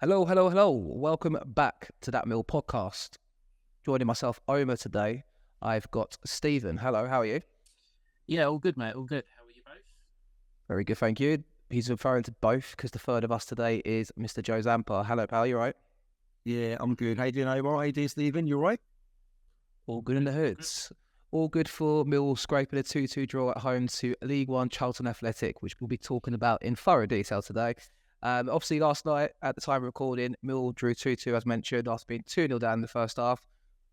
Hello, hello, hello. Welcome back to That Mill podcast. Joining myself, Omer, today, I've got Stephen. Hello, how are you? Yeah, all good, mate. All good. How are you both? Very good, thank you. He's referring to both because the third of us today is Mr. Joe Zampa. Hello, pal, you right? Yeah, I'm good. How you doing, Omar? How you doing, Stephen? You all right? All good in the hoods. All good for Millwall scraping a 2-2 draw at home to League One Charlton Athletic, which we'll be talking about in thorough detail today. Obviously, last night, at the time of recording, Millwall drew 2-2, as mentioned, after being 2-0 down in the first half,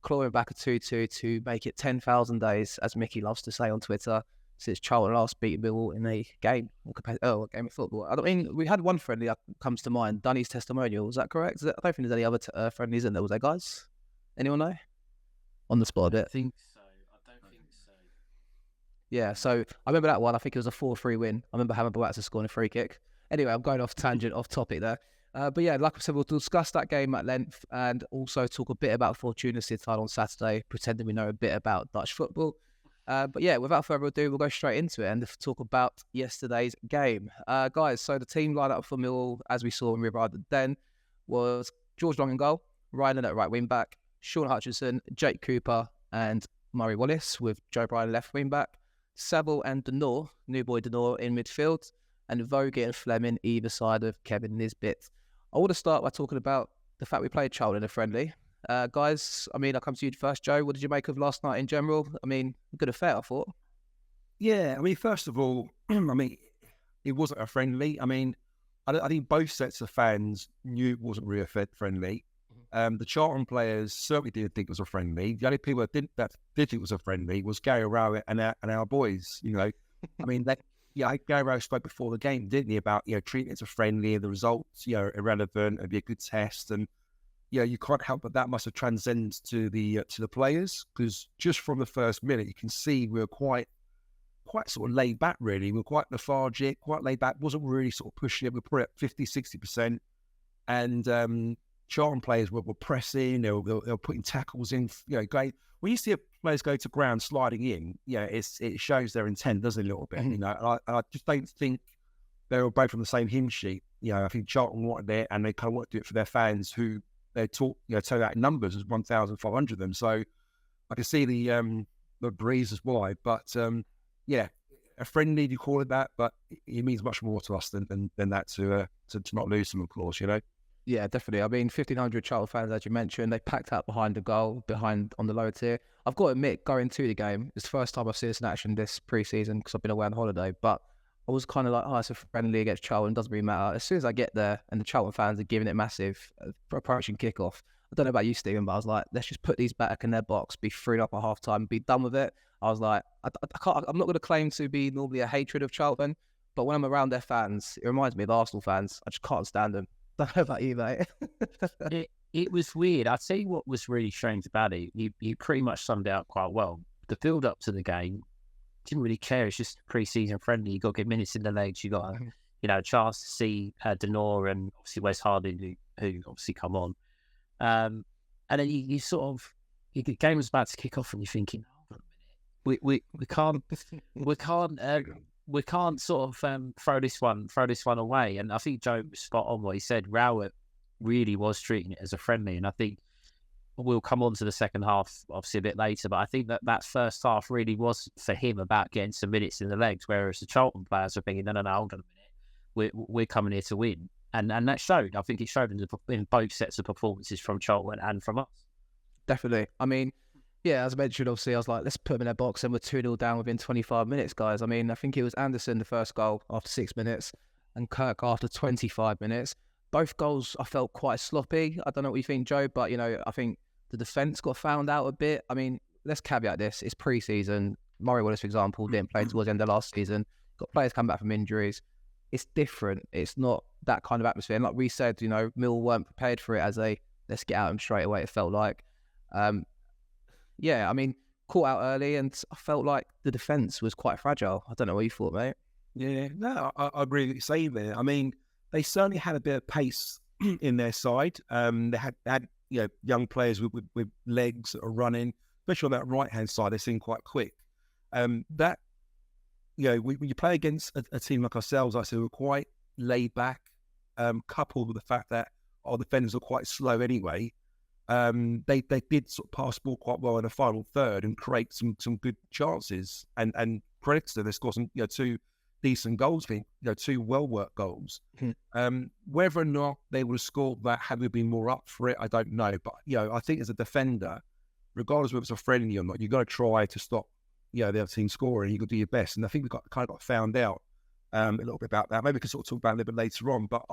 clawing back a 2-2 to make it 10,000 days, as Mickey loves to say on Twitter, since Charlton last beat Millwall in a game, a game of football. I mean, we had one friendly that comes to mind, Dunny's testimonial. Is that correct? I don't think there's any other friendlies in there, was there, guys? Anyone know? On the spot a bit. I think so. I don't think so. Yeah, so I remember that one. I think it was a 4-3 win. I remember having Boatza scoring a free kick. Anyway, I'm going off tangent, off topic there. But yeah, like I said, we'll discuss that game at length and also talk a bit about Fortuna Sittard on Saturday, pretending we know a bit about Dutch football. But yeah, without further ado, we'll go straight into it and talk about yesterday's game. Guys, so the team lineup for Millwall, as we saw when we arrived at Den, was George Long in goal, Ryan at right wing back, Sean Hutchinson, Jake Cooper, and Murray Wallace with Joe Bryan left wing back, Saville and Denor, new boy Denor in midfield, and Vogie and Fleming either side of Kevin Nisbet. I want to start by talking about the fact we played Charlton in a friendly. Guys, I mean, I'll come to you first, Joe. What did you make of last night in general? I mean, good affair, I thought. Yeah, I mean, first of all, I mean, it wasn't a friendly. I mean, I think both sets of fans knew it wasn't really a friendly. The Charlton players certainly didn't think it was a friendly. The only people that did think it was a friendly was Gary Rowett and our boys. You know, I mean, Gary Rowett spoke before the game, didn't he, about treating it as a friendly and the results irrelevant. It'd be a good test, and you can't help but that must have transcended to the players, because just from the first minute you can see we were quite sort of laid back. Really, we were quite lethargic, quite laid back. Wasn't really sort of pushing it. We put it at 50-60%, and Charlton players were pressing. They were putting tackles in. Going. When you see players go to ground sliding in, it shows their intent, doesn't it, a little bit. Mm-hmm. I just don't think they were both from the same hymn sheet. I think Charlton wanted it, and they kind of wanted to do it for their fans, who they talk, tell that in numbers as 1,500 of them. So I can see the breeze is wide, but a friendly, you call it that, but it means much more to us than that to not lose them, of course. Yeah, definitely. I mean, 1,500 Charlton fans, as you mentioned, they packed out behind the goal, behind on the lower tier. I've got to admit, going to the game, it's the first time I've seen this in action this pre-season because I've been away on holiday, but I was kind of like, it's a friendly against Charlton, doesn't really matter. As soon as I get there and the Charlton fans are giving it massive, approaching kickoff, I don't know about you, Stephen, but I was like, let's just put these back in their box, be 3-up at half time, be done with it. I was like, I'm not going to claim to be normally a hatred of Charlton, but when I'm around their fans, it reminds me of Arsenal fans. I just can't stand them. Don't know about you, mate. It was weird. I'd say what was really strange about it, you pretty much summed it up quite well. The build up to the game, didn't really care. It's just pre-season friendly. You got to get minutes in the legs. You got a chance to see Denor and obviously Wes Harding, who obviously come on. And then you sort of, the game was about to kick off, and you're thinking, hold on a minute, we can't sort of throw this one away. And I think Joe was spot on what he said. Rowett really was treating it as a friendly, and I think we'll come on to the second half obviously a bit later, but I think that first half really was for him about getting some minutes in the legs, whereas the Charlton players are thinking, no, hold on a minute, we're coming here to win. And that showed. I think it showed in both sets of performances from Charlton and from us. Definitely. I mean, yeah, as I mentioned, obviously, I was like, let's put them in their box, and we're 2-0 down within 25 minutes, guys. I mean, I think it was Anderson, the first goal, after 6 minutes, and Kirk after 25 minutes. Both goals, I felt quite sloppy. I don't know what you think, Joe, but, I think the defence got found out a bit. I mean, let's caveat this. It's pre-season. Murray Wallace, for example, didn't play towards the end of last season. Got players come back from injuries. It's different. It's not that kind of atmosphere. And like we said, Mill weren't prepared for it as a let's get out of them straight away, it felt like. I mean, caught out early, and I felt like the defence was quite fragile. I don't know what you thought, mate. Yeah, no, I agree with you saying there. I mean, they certainly had a bit of pace in their side. They had young players with legs that are running, especially on that right hand side. They seem quite quick. When you play against a team like ourselves, I say we're quite laid back, coupled with the fact that our defenders are quite slow anyway. They did sort of pass ball quite well in the final third and create some good chances. And credit to them, they scored some 2 decent goals, 2 well-worked goals. Whether or not they would have scored that had we been more up for it, I don't know. But, I think as a defender, regardless whether it's a friendly or not, you've got to try to stop, the other team scoring. You've got to do your best. And I think we got found out a little bit about that. Maybe we can sort of talk about it a little bit later on. But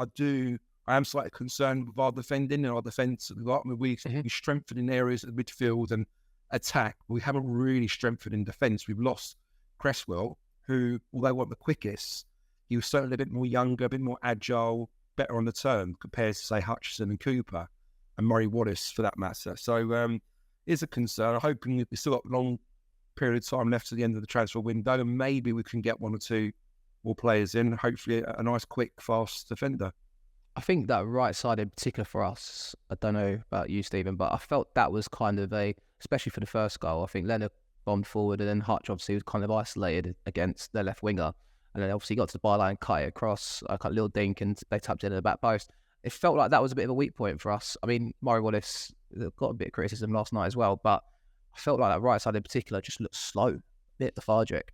I am slightly concerned with our defending and our defence. We strengthened in areas of midfield and attack. We haven't really strengthened in defence. We've lost Cresswell, who, although wasn't the quickest, he was certainly a bit more younger, a bit more agile, better on the turn compared to, say, Hutchinson and Cooper and Murray Wallace for that matter. So it's a concern. I'm hoping we've still got a long period of time left to the end of the transfer window, and maybe we can get 1 or 2 more players in, hopefully a nice, quick, fast defender. I think that right side in particular for us, I don't know about you, Stephen, but I felt that was kind of especially for the first goal, I think Leonard bombed forward and then Hutch obviously was kind of isolated against their left winger. And then obviously got to the byline, cut it across, cut a little dink and they tapped it in the back post. It felt like that was a bit of a weak point for us. I mean, Murray Wallace got a bit of criticism last night as well, but I felt like that right side in particular just looked slow, a bit lethargic.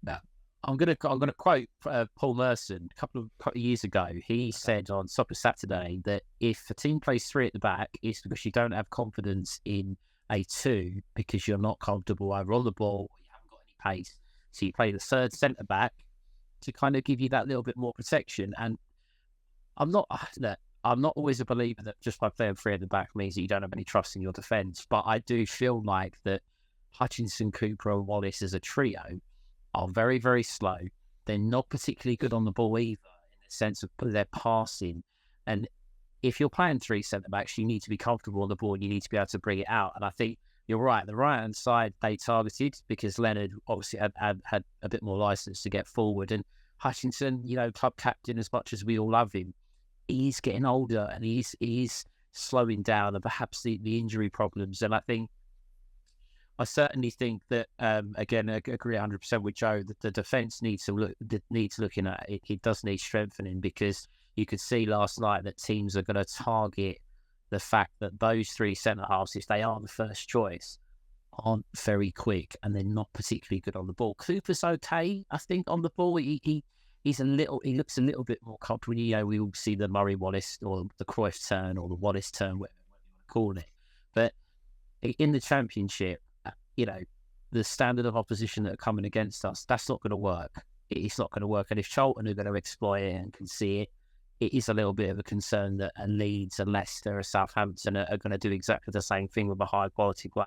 Now, I'm gonna quote Paul Merson a couple of years ago. He said on Soccer Saturday that if a team plays 3 at the back, it's because you don't have confidence in a 2 because you're not comfortable either on the ball or you haven't got any pace. So you play the third centre back to kind of give you that little bit more protection. And I'm not always a believer that just by playing 3 at the back means that you don't have any trust in your defence. But I do feel like that Hutchinson, Cooper, and Wallace as a trio are very, very slow. They're not particularly good on the ball either in the sense of their passing. And if you're playing 3 centre-backs, you need to be comfortable on the ball and you need to be able to bring it out. And I think you're right. The right-hand side, they targeted because Leonard obviously had a bit more licence to get forward. And Hutchinson, club captain, as much as we all love him, he's getting older and he's slowing down and perhaps the injury problems. And I certainly think that, again, I agree 100% with Joe that the defence needs looking at. It does need strengthening because you could see last night that teams are going to target the fact that those 3 centre-halves, if they are the first choice, aren't very quick and they're not particularly good on the ball. Cooper's okay, I think, on the ball. He looks a little bit more comfortable. We all see the Murray Wallace or the Cruyff turn or the Wallace turn, whatever you want to call it. But in the Championship, the standard of opposition that are coming against us, that's not going to work. It's not going to work. And if Charlton are going to exploit it and can see it, it is a little bit of a concern that a Leeds, a Leicester, a Southampton are going to do exactly the same thing with a high quality player.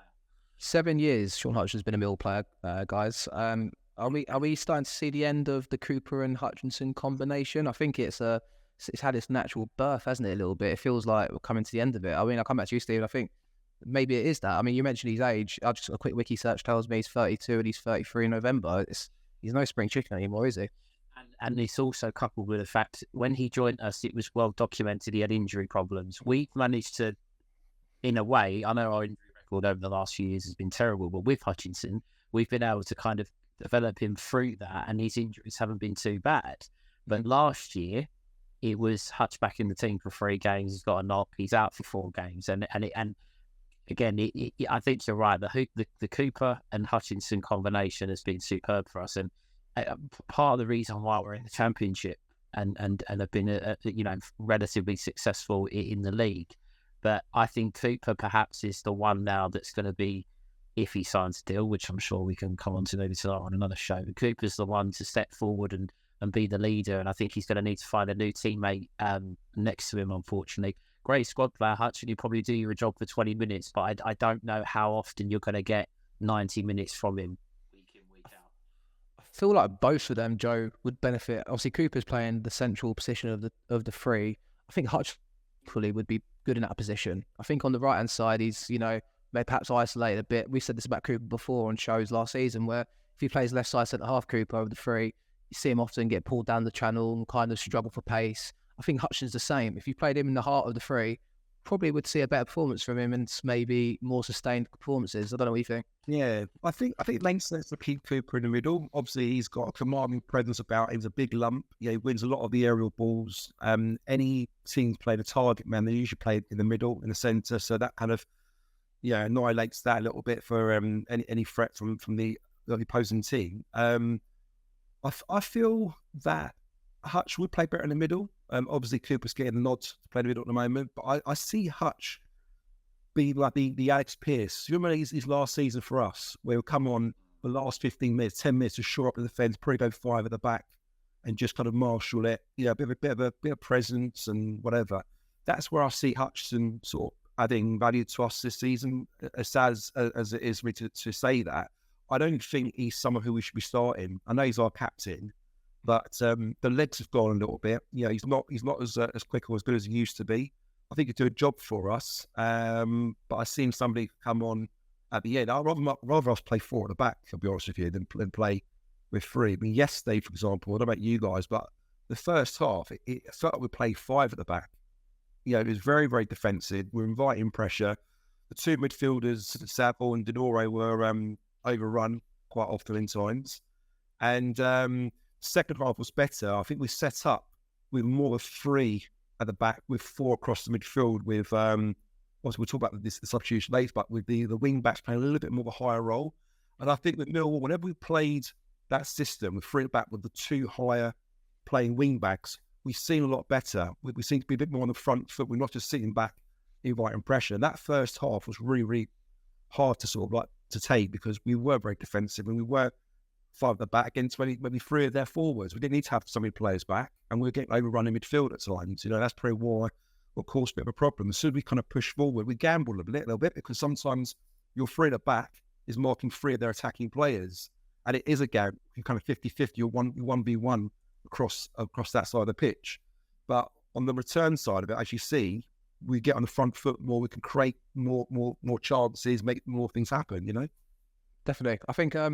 7 years Sean Hutchinson's been a Mill player, guys. Are we starting to see the end of the Cooper and Hutchinson combination? I think it's had its natural birth, hasn't it, a little bit? It feels like we're coming to the end of it. I mean, I'll come back to you, Steve. I think maybe it is that. I mean, you mentioned his age. A quick wiki search tells me he's 32 and he's 33 in November. He's no spring chicken anymore, is he? And it's also coupled with the fact when he joined us, it was well documented he had injury problems. We've managed to, in a way, I know our injury record over the last few years has been terrible, but with Hutchinson, we've been able to kind of develop him through that, and his injuries haven't been too bad. But last year, it was Hutch back in the team for 3 games. He's got a knock. He's out for 4 games, and again, I think you're right. The Cooper and Hutchinson combination has been superb for us, and part of the reason why we're in the Championship and have been relatively successful in the league. But I think Cooper perhaps is the one now that's going to be, if he signs a deal, which I'm sure we can come on to maybe tonight on another show. But Cooper's the one to step forward and be the leader, and I think he's going to need to find a new teammate next to him. Unfortunately. Great squad player, Hutch, and you probably do your job for 20 minutes, but I don't know how often you're going to get 90 minutes from him week in, week out. I feel like both of them, Joe, would benefit. Obviously, Cooper's playing the central position of the 3. I think Hutch equally would be good in that position. I think on the right-hand side, he's, maybe perhaps isolated a bit. We said this about Cooper before on shows last season, where if he plays left side centre-half Cooper over the 3, you see him often get pulled down the channel and kind of struggle for pace. I think Hutchinson's the same. If you played him in the heart of the 3, probably would see a better performance from him and maybe more sustained performances. I don't know what you think. Yeah, I think Langston's to keep Cooper in the middle. Obviously, he's got a commanding presence about him. He's a big lump. Yeah, he wins a lot of the aerial balls. Any teams playing a target man, they usually play in the middle, in the centre. So that kind of annihilates that a little bit for any threat from the opposing team. I feel that Hutch would play better in the middle. Obviously, Cooper's getting the nod to play in the middle at the moment, but I see Hutch be like the Alex Pearce. You remember his last season for us, where he'll come on the last 15 minutes, 10 minutes to shore up the defence, probably go 5 at the back and just kind of marshal it, a bit of presence and whatever. That's where I see Hutchinson sort of adding value to us this season. As sad as it is for me to say that, I don't think he's someone who we should be starting. I know he's our captain, but the legs have gone a little bit. He's not as quick or as good as he used to be. I think he'd do a job for us, but I've seen somebody come on at the end. I'd rather us play 4 at the back, I'll be honest with you, than play with 3. I mean, yesterday, for example, I don't know about you guys, but the first half, it felt like we played 5 at the back. It was very, very defensive. We're inviting pressure. The 2 midfielders, Saville and Denore, were overrun quite often in times. And second half was better. I think we set up with more of 3 at the back, with 4 across the midfield, with obviously we'll talk about the substitution later, but with the wing backs playing a little bit more of a higher role. And I think with Millwall, whenever we played that system with 3 at the back with the 2 higher playing wing backs, we've seen a lot better. We seem to be a bit more on the front foot. We're not just sitting back, inviting pressure. And that first half was really, really hard to sort of like to take, because we were very defensive and we were 5 at the back against maybe 3 of their forwards. We didn't need to have so many players back, and we were getting overrun in midfield at times. That's probably what caused a bit of a problem. As soon as we kind of push forward, we gamble a little bit, because sometimes your 3 at the back is marking 3 of their attacking players, and it is a gamble. You kind of 50-50 or 1v1 across that side of the pitch. But on the return side of it, as you see, we get on the front foot more. We can create more chances, make more things happen. Definitely. I think I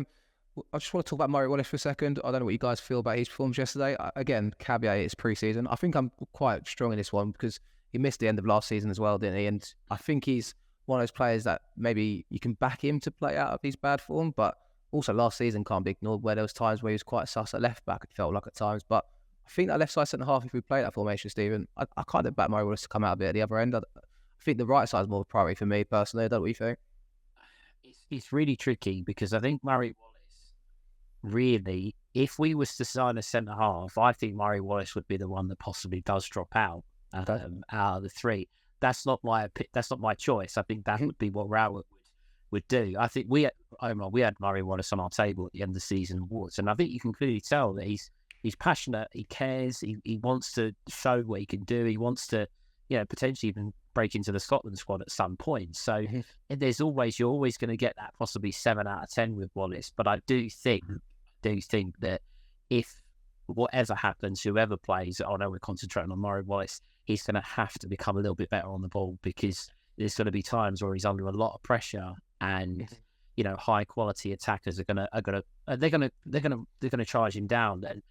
just want to talk about Murray Wallace for a second. I don't know what you guys feel about his performance yesterday. Again, caveat, it's pre-season. I think I'm quite strong in this one, because he missed the end of last season as well, didn't he? And I think he's one of those players that maybe you can back him to play out of his bad form, but also last season can't be ignored, where there was times where he was quite sus at left back, it felt like at times. But I think that left side centre half, if we play that formation, Stephen, I kind of back Murray Wallace to come out a bit at the other end. I think the right side is more of a priority for me personally. I don't know what you think. It's really tricky, because I think Murray Wallace, really, if we was to sign a centre half, I think Murray Wallace would be the one that possibly does drop out out of the 3. That's not my choice. I think that would be what Rowett would do. I think we had Murray Wallace on our table at the end of the season awards, and I think you can clearly tell that he's passionate, he cares, he wants to show what he can do, he wants to potentially even break into the Scotland squad at some point. So you're always going to get that possibly 7 out of 10 with Wallace. But I do think that if whatever happens, whoever plays, I know we're concentrating on Murray Wallace, he's going to have to become a little bit better on the ball, because there's going to be times where he's under a lot of pressure, and high quality attackers are going to charge him down. And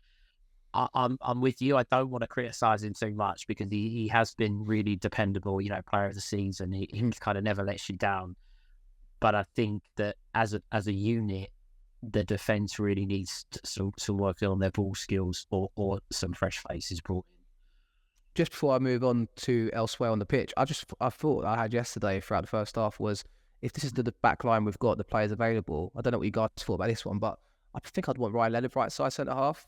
I'm with you. I don't want to criticise him too much, because he has been really dependable, player of the season. He kind of never lets you down. But I think that as a unit, the defence really needs to work on their ball skills, or some fresh faces brought in. Just before I move on to elsewhere on the pitch, I thought I had yesterday throughout the first half was, if this is the back line we've got, the players available, I don't know what you guys thought about this one, but I think I'd want Ryan Leonard right side centre half.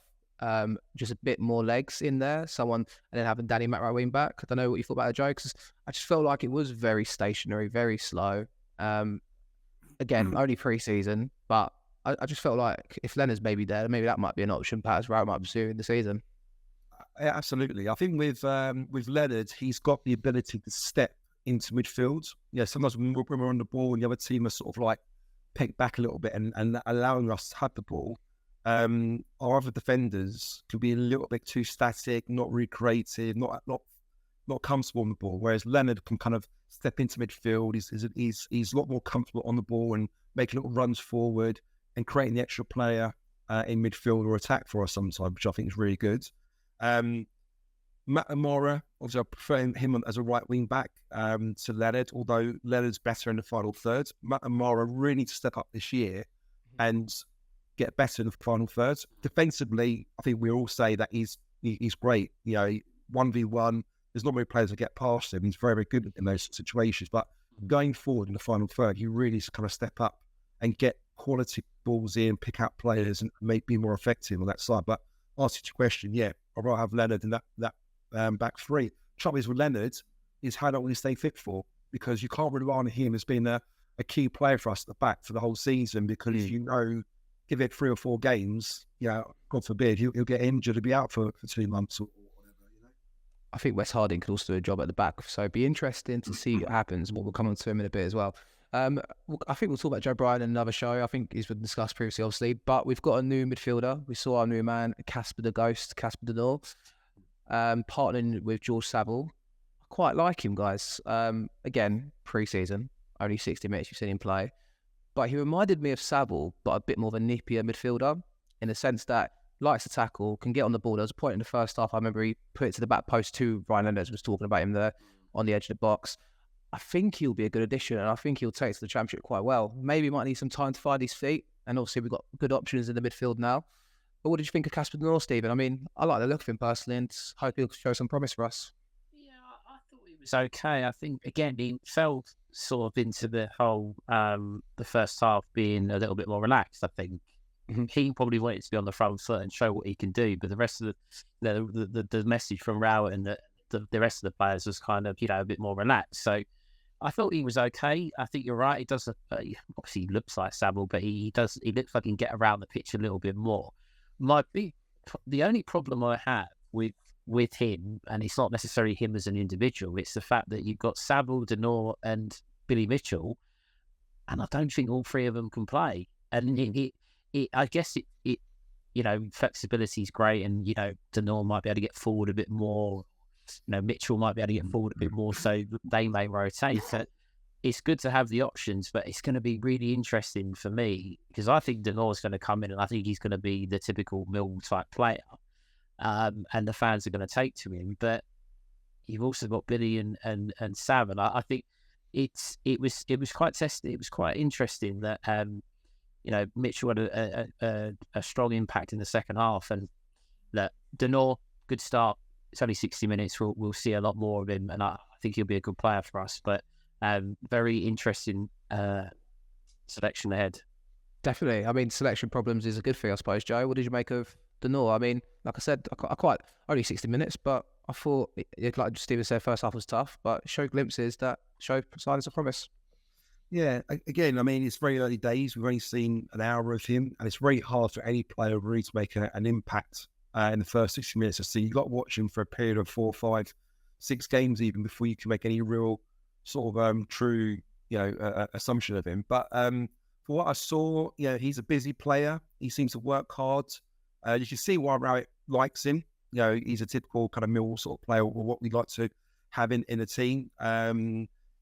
Just a bit more legs in there, and then having Danny McRae wing back. I don't know what you thought about the joke, because I just felt like it was very stationary, very slow. Again, only pre-season, but I just felt like if Leonard's maybe there, maybe that might be an option Pat's Rowett might pursue in the season. Yeah, absolutely. I think with Leonard, he's got the ability to step into midfield. Sometimes when we're on the ball and the other team are sort of like pegged back a little bit and allowing us to have the ball, our other defenders can be a little bit too static, not recreative, not comfortable on the ball. Whereas Leonard can kind of step into midfield. He's a lot more comfortable on the ball and making little runs forward and creating the extra player in midfield or attack for us sometimes, which I think is really good. Matt Amora, obviously I prefer him as a right wing back to Leonard, although Leonard's better in the final third. Matt Amora really needs to step up this year and get better in the final third. Defensively, I think we all say that he's great. 1v1, there's not many players that get past him. He's very, very good in those situations. But going forward in the final third, he really needs to kind of step up and get quality balls in, pick out players and be more effective on that side. But answer to your question, yeah, I'd rather have Leonard in that back three. Trouble is with Leonard is how long will he stay fit for? Because you can't rely on him as being a key player for us at the back for the whole season, because give it 3 or 4 games, God forbid, he'll get injured and be out for 2 months or whatever. I think Wes Harding could also do a job at the back, so it'd be interesting to see what happens. We'll come on to him in a bit as well. I think we'll talk about Joe Bryan in another show. I think he's been discussed previously, obviously, but we've got a new midfielder. We saw our new man, Casper the Ghost, Casper the Door, partnering with George Saville. I quite like him, guys. Again, pre-season, only 60 minutes you've seen him play. But he reminded me of Saville, but a bit more of a nippier midfielder, in the sense that likes to tackle, can get on the ball. There was a point in the first half, I remember he put it to the back post too. Ryan Reynolds was talking about him there on the edge of the box. I think he'll be a good addition, and I think he'll take to the Championship quite well. Maybe he might need some time to find his feet, and obviously we've got good options in the midfield now. But what did you think of Casper North, Stephen? I mean, I like the look of him personally, and hope he'll show some promise for us. Yeah, I thought he was okay. I think, again, he fell sort of into the whole, the first half being a little bit more relaxed, I think. He probably wanted to be on the front foot and show what he can do, but the rest of the message from Rowett and the rest of the players was kind of, a bit more relaxed. So I thought he was okay. I think you're right. He does, obviously he looks like Saville, but he looks like he can get around the pitch a little bit more. The only problem I have with him, and it's not necessarily him as an individual, it's the fact that you've got Saville, Denor and Billy Mitchell, and I don't think all 3 of them can play. And I guess flexibility is great, and Denor might be able to get forward a bit more. Mitchell might be able to get forward a bit more, so they may rotate. But it's good to have the options, but it's going to be really interesting for me, because I think Denor's going to come in, and I think he's going to be the typical Millwall type player, and the fans are going to take to him. But you've also got Billy and Sam, and I think it was quite tested. It was quite interesting that Mitchell had a strong impact in the second half, and that Denor, good start. It's only 60 minutes. We'll see a lot more of him, and I think he'll be a good player for us. But very interesting selection ahead. Definitely. I mean, selection problems is a good thing, I suppose, Joe. What did you make of Denor? I mean, like I said, I quite only 60 minutes, but I thought, like Stephen said, first half was tough, but showed glimpses that showed signs of promise. Yeah, again, I mean, it's very early days. We've only seen an hour of him, and it's very hard for any player really to make an impact in the first 60 minutes. So you've got to watch him for a period of 4, 5, 6 games even before you can make any real sort of true, assumption of him. But for what I saw, he's a busy player. He seems to work hard. You can see why Rowett likes him. He's a typical kind of Millwall sort of player, or what we like to have in a team.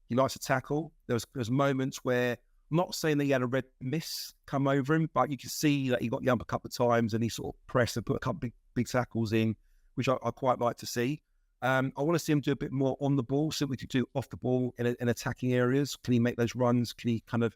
He likes to tackle. There's moments where, I'm not saying that he had a red miss come over him, but you can see that he got jumped a couple of times and he sort of pressed and put a couple of big tackles in, which I quite like to see. I want to see him do a bit more on the ball, so we could do off the ball in attacking areas. Can he make those runs? Can he kind of,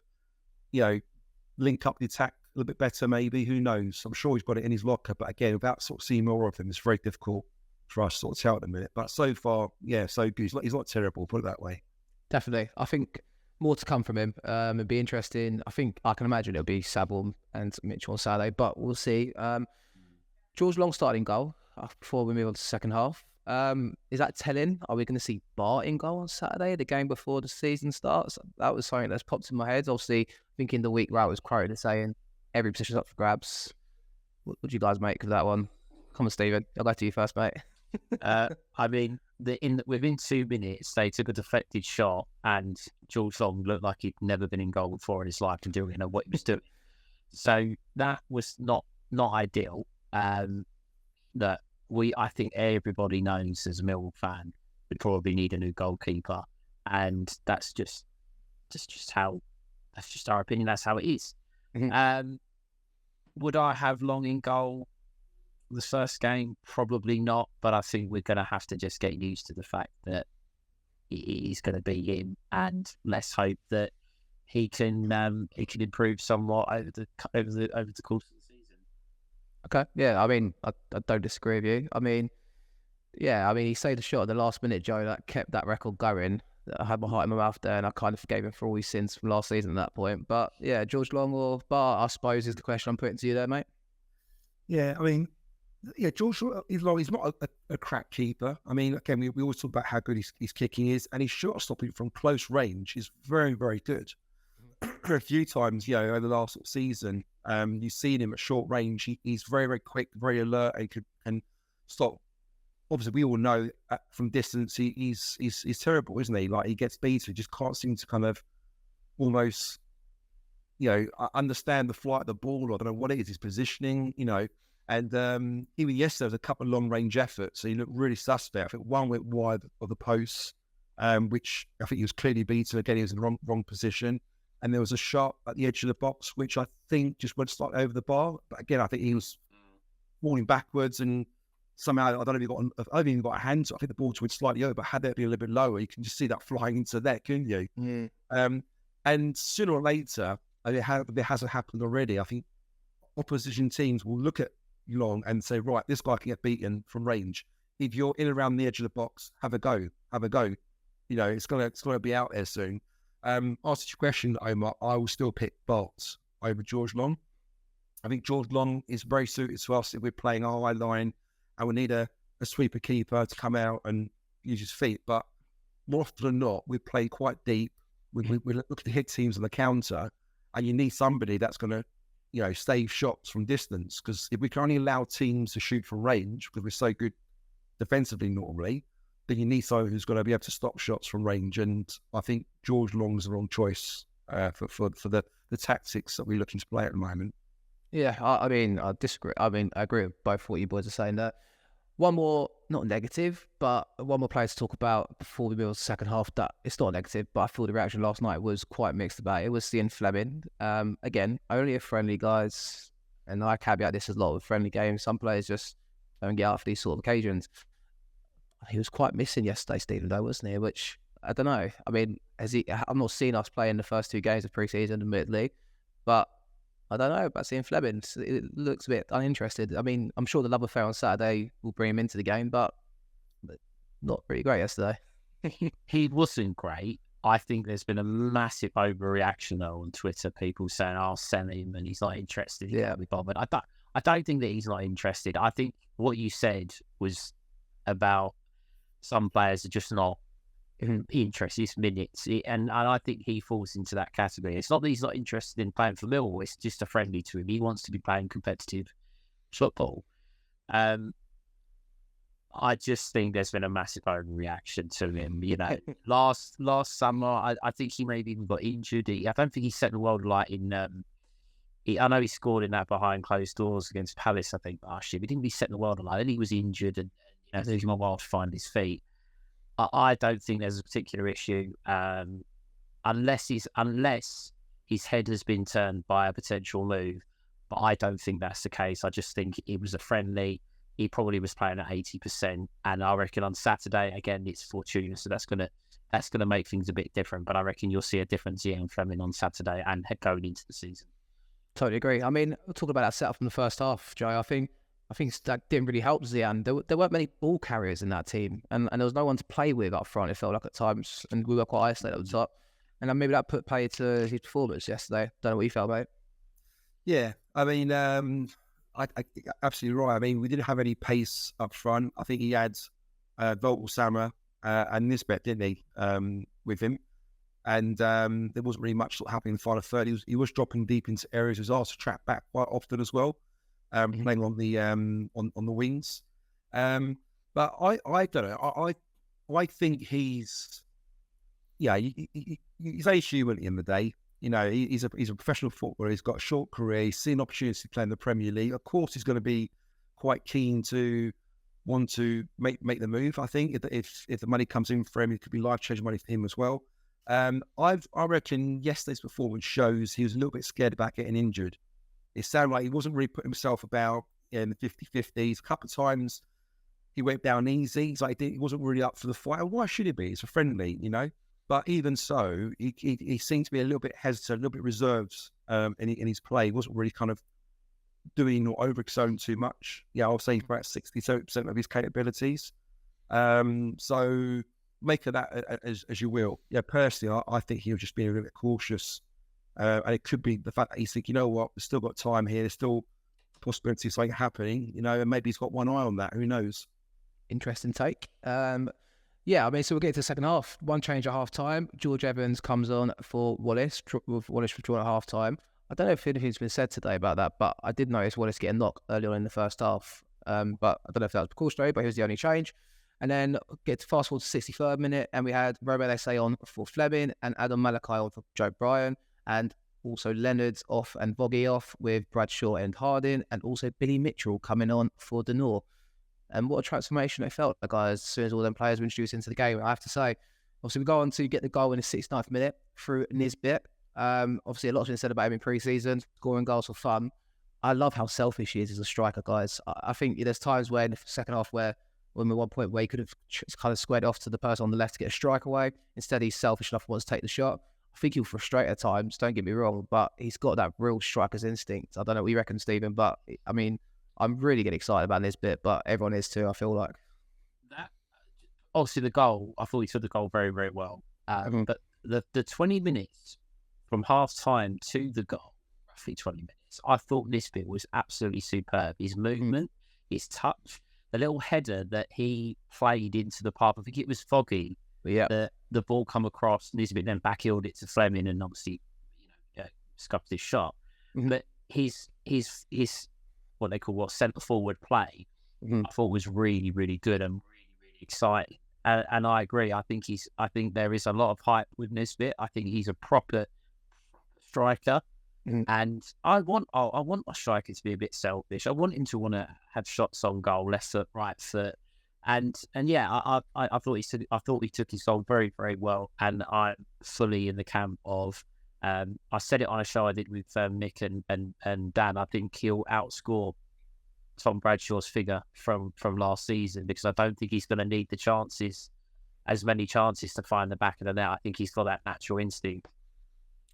link up the attack a little bit better maybe? Who knows? I'm sure he's got it in his locker, but again, without sort of seeing more of him, it's very difficult for us to sort of tell at the minute. But so far, so good. He's not terrible, put it that way. Definitely. I think more to come from him. It'd be interesting. I think I can imagine it'll be Saville and Mitchell on Saturday, but we'll see. George Long starting goal before we move on to the second half. Is that telling? Are we going to see Bart in goal on Saturday, the game before the season starts? That was something that's popped in my head. Obviously, I think in the week Rowett was quoted as saying every position's up for grabs. What do you guys make of that one? Come on, Stephen. I'll go to you first, mate. I mean, within 2 minutes, they took a deflected shot, and George Long looked like he'd never been in goal before in his life and didn't know what he was doing. So that was not ideal. That I think everybody knows as a Millwall fan, we probably need a new goalkeeper, and that's just our opinion. That's how it is. Mm-hmm. Would I have Long in goal? the first game, probably not. But I think we're going to have to just get used to the fact that it is going to be him, and let's hope that he can improve somewhat over the course of the season. Okay, yeah, I mean, I don't disagree with you. I mean, yeah, I mean, he saved a shot at the last minute, Joe, that kept that record going. I had my heart in my mouth there, and I kind of forgave him for all his sins from last season at that point. But yeah, George Long or Bar, I suppose, is the question I'm putting to you there, mate. Yeah, I mean, yeah, George Long, he's not a crack keeper. I mean, again, we always talk about how good his kicking is, and his shot stopping from close range is very, very good. A few times, over the last season, you've seen him at short range. He's very, very quick, very alert, and can stop. Obviously, we all know from distance he's terrible, isn't he? Like, he gets beaten, he just can't seem to kind of almost, understand the flight of the ball, or I don't know what it is, his positioning, And even yesterday, there was a couple of long-range efforts, so he looked really suspect. I think one went wide of the post, which I think he was clearly beaten. Again, he was in the wrong position. And there was a shot at the edge of the box, which I think just went slightly over the bar. But again, I think he was falling backwards, and somehow, I don't know if he got a hand. So I think the ball went slightly over, but had that been a little bit lower, you can just see that flying into the net, couldn't you? Yeah. And sooner or later, it hasn't happened already. I think opposition teams will look at Long and say, right, this guy can get beaten from range. If you're in around the edge of the box, have a go. It's gonna be out there soon. Answer your question, Omer, I will still pick Bolts over George Long. I think George Long is very suited to us if we're playing our high line and we need a sweeper keeper to come out and use his feet. But more often than not, we play quite deep. We look to hit teams on the counter, and you need somebody that's going to, save shots from distance. Because if we can only allow teams to shoot from range, because we're so good defensively normally, then you need someone who's going to be able to stop shots from range. And I think George Long's the wrong choice for the tactics that we're looking to play at the moment. Yeah, I mean, I disagree. I mean, I agree with both what you boys are saying there. One more, not negative, but one more player to talk about before we move on to the second half. That it's not negative, but I feel the reaction last night was quite mixed about it. It was Zian Fleming. Again, only a friendly, guys, and I caveat this as a lot with friendly games. Some players just don't get out for these sort of occasions. He was quite missing yesterday, Stephen, though, wasn't he? Which, I don't know. I mean, I'm not seeing us playing the first 2 games of pre-season, admittedly, but I don't know about seeing Fleming. It looks a bit uninterested. I mean, I'm sure the love affair on Saturday will bring him into the game, but not pretty great yesterday. He wasn't great. I think there's been a massive overreaction though on Twitter. People saying, "I'll sell him," and he's not interested. He can't be bothered. I don't think that he's not interested. I think what you said was about some players are just not interested. It's minutes, and I think he falls into that category. It's not that he's not interested in playing for Millwall. It's just a friendly to him. He wants to be playing competitive football. I just think there's been a massive overreaction to him. Last summer, I think he maybe even got injured. I don't think he set the world alight in. I know he scored in that behind closed doors against Palace, I think, last year. But he didn't really set the world alight. Then he was injured, and it took him a while to find his feet. I don't think there's a particular issue, unless his head has been turned by a potential move. But I don't think that's the case. I just think it was a friendly. He probably was playing at 80%, and I reckon on Saturday again it's Fortuna, so that's gonna make things a bit different. But I reckon you'll see a different Zian Fleming on Saturday and going into the season. Totally agree. I mean, we'll talk about that setup from the first half, Joe. I think that didn't really help Zian. There weren't many ball carriers in that team, and there was no one to play with up front. It felt like at times, and we were quite isolated at the top. And then maybe that put play to his performance yesterday. Don't know what you felt, mate. Yeah, I mean, I absolutely right. I mean, we didn't have any pace up front. I think he had Voltel Sammer and Nisbet, didn't he, with him? And there wasn't really much happening in the final third. He was dropping deep into areas. He was asked to track back quite often as well, playing on the wings. But I don't know. I think he's very human at the end of the day. He's a professional footballer. He's got a short career. He's seen opportunities to play in the Premier League. Of course, he's going to be quite keen to want to make the move. I think if the money comes in for him, it could be life-changing money for him as well. I reckon yesterday's performance shows he was a little bit scared about getting injured. It sounded like he wasn't really putting himself about. in the 50-50s. A couple of times he went down easy. He's like, he wasn't really up for the fight. Why should he be? It's a friendly, you know. But even so, he seemed to be a little bit hesitant, a little bit reserved in his play. He wasn't really kind of doing or overexerting too much. Yeah, I'll say about 60-70% of his capabilities. So make of that as you will. Yeah, personally, I think he'll just be a little bit cautious. And it could be the fact that he's thinking, you know what, we've still got time here. There's still a possibility of something happening, you know, and maybe he's got one eye on that. Who knows? Interesting take. Yeah, I mean, so we'll get to the second half. One change at half time. George Evans comes on for Wallace, with Wallace withdrawn at half time. I don't know if anything's been said today about that, but I did notice Wallace get a knock early on in the first half. But I don't know if that was precautionary, but he was the only change. And then get to fast forward to 63rd minute, and we had Romain Esse on for Fleming and Adam Malachi on for Joe Bryan, and also Leonard's off and Boggy off with Bradshaw and Harding, and also Billy Mitchell coming on for Denor. And what a transformation it felt, guys, as soon as all them players were introduced into the game. I have to say, obviously, we go on to get the goal in the 69th minute through Nisbet. Obviously, a lot's been said about him in pre-season, scoring goals for fun. I love how selfish he is as a striker, guys. I think there's times where in the second half when at one point where he could have kind of squared off to the person on the left to get a strike away. Instead, he's selfish enough wants to take the shot. I think he'll frustrate at times, don't get me wrong, but he's got that real striker's instinct. I don't know what you reckon, Stephen, but I mean, I'm really getting excited about this bit, but everyone is too, I feel like. That, obviously, the goal, I thought he took the goal very, very well. But the 20 minutes from half-time to the goal, roughly 20 minutes, I thought Nisbet was absolutely superb. His movement, his touch, the little header that he played into the path, I think it was Foggy. Yeah. The ball come across, Nisbet then backheeled it to Fleming and obviously, scuffed his shot. But his what they call centre forward play, I thought was really, really good and really, really exciting. And I agree. I think there is a lot of hype with Nisbet. I think he's a proper striker, and I want my striker to be a bit selfish. I want him to want to have shots on goal, left foot, right foot, and yeah, I thought he took his goal very, very well, and I'm fully in the camp of. I said it on a show I did with Mick and Dan. I think he'll outscore Tom Bradshaw's figure from last season, because I don't think he's going to need as many chances to find the back of the net. I think he's got that natural instinct.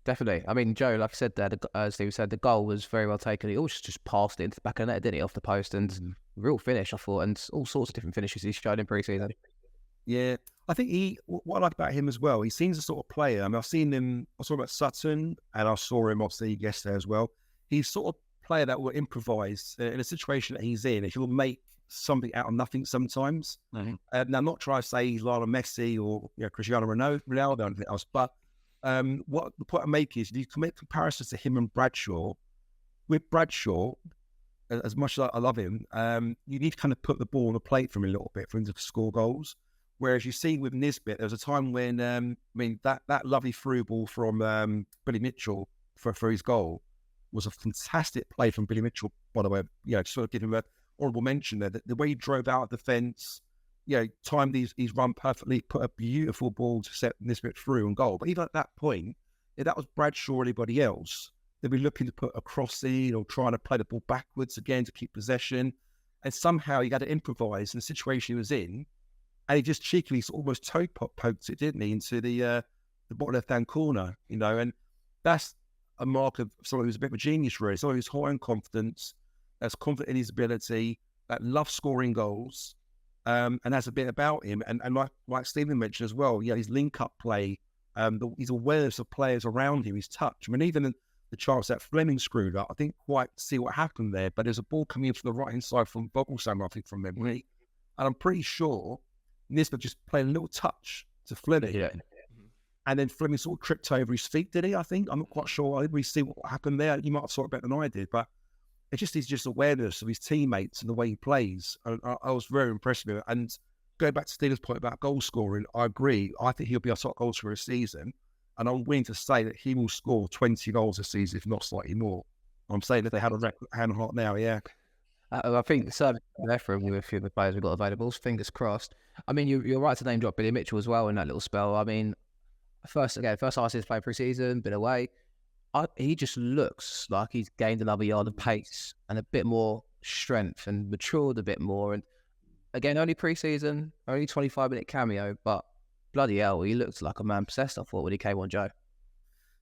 Definitely. I mean, Joe, like I said there, as Steve said, the goal was very well taken. He always just passed it into the back of the net, didn't he, off the post, and real finish, I thought, and all sorts of different finishes he's shown in pre-season. Yeah, I think what I like about him as well, he seems a sort of player. I mean, I saw him at Sutton, and I saw him obviously yesterday as well. He's sort of player that will improvise in a situation that he's in. He'll make something out of nothing sometimes. Now, I'm not trying to say he's Lionel Messi or Cristiano Ronaldo or anything else, but what the point I make is, you can make comparisons to him and Bradshaw. With Bradshaw, as much as I love him, you need to kind of put the ball on the plate for him a little bit for him to score goals. Whereas you see with Nisbet, there was a time when, that lovely through ball from Billy Mitchell for his goal was a fantastic play from Billy Mitchell, by the way. To sort of give him an honourable mention there. The way he drove out of the fence, timed his run perfectly, put a beautiful ball to set Nisbet through and goal. But even at that point, if that was Bradshaw or anybody else, they'd be looking to put a cross in or trying to play the ball backwards again to keep possession. And somehow he had to improvise in the situation he was in. And he just cheekily almost toe poked it, didn't he, into the bottom left-hand corner, and that's a mark of someone who's a bit of a genius, really. Someone who's high in confidence, that's confident in his ability, that loves scoring goals, and has a bit about him. And like Stephen mentioned as well, his link-up play, his awareness of players around him, his touch. I mean, even the chance that Fleming screwed up, I didn't quite see what happened there, but there's a ball coming in from the right-hand side from Bogelsam, I think, from memory. And I'm pretty sure Nisbet just played a little touch to Fleming. Yeah. And then Fleming sort of tripped over his feet, did he? I think. I'm not quite sure. I didn't really see what happened there. You might have saw it better than I did, but it's just his awareness of his teammates and the way he plays. I was very impressed with it. And going back to Stephen's point about goal scoring, I agree. I think he'll be our top goal scorer this season. And I'm willing to say that he will score 20 goals this season, if not slightly more. I'm saying that they had a record hand on heart now, yeah. I think certainly there for him with a few of the players we've got available. Fingers crossed. I mean, you're right to name drop Billy Mitchell as well in that little spell. I mean, first time I see his play pre-season, been away. He just looks like he's gained another yard of pace and a bit more strength and matured a bit more. And again, only pre-season, only 25-minute cameo, but bloody hell, he looked like a man possessed, I thought, when he came on, Joe.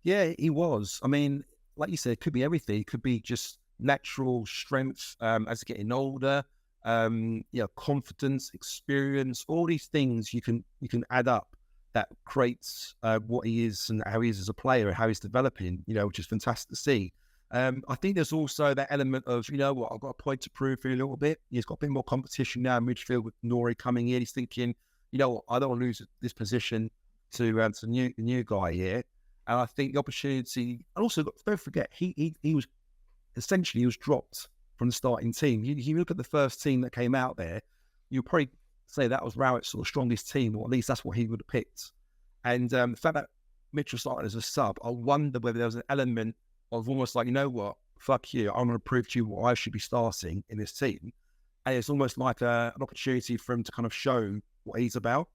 Yeah, he was. I mean, like you said, it could be everything. It could be just natural strength as getting older, confidence, experience, all these things you can add up that creates what he is and how he is as a player and how he's developing, which is fantastic to see. I think there's also that element of, I've got a point to prove for you a little bit. He's got a bit more competition now in midfield with Nori coming in. He's thinking, I don't want to lose this position to the new guy here. And I think the opportunity, and also don't forget, he was dropped from the starting team. You look at the first team that came out there, you'll probably say that was Rowett's sort of strongest team, or at least that's what he would have picked. And the fact that Mitchell started as a sub, I wonder whether there was an element of almost like, fuck you, I'm going to prove to you what I should be starting in this team. And it's almost like an opportunity for him to kind of show what he's about.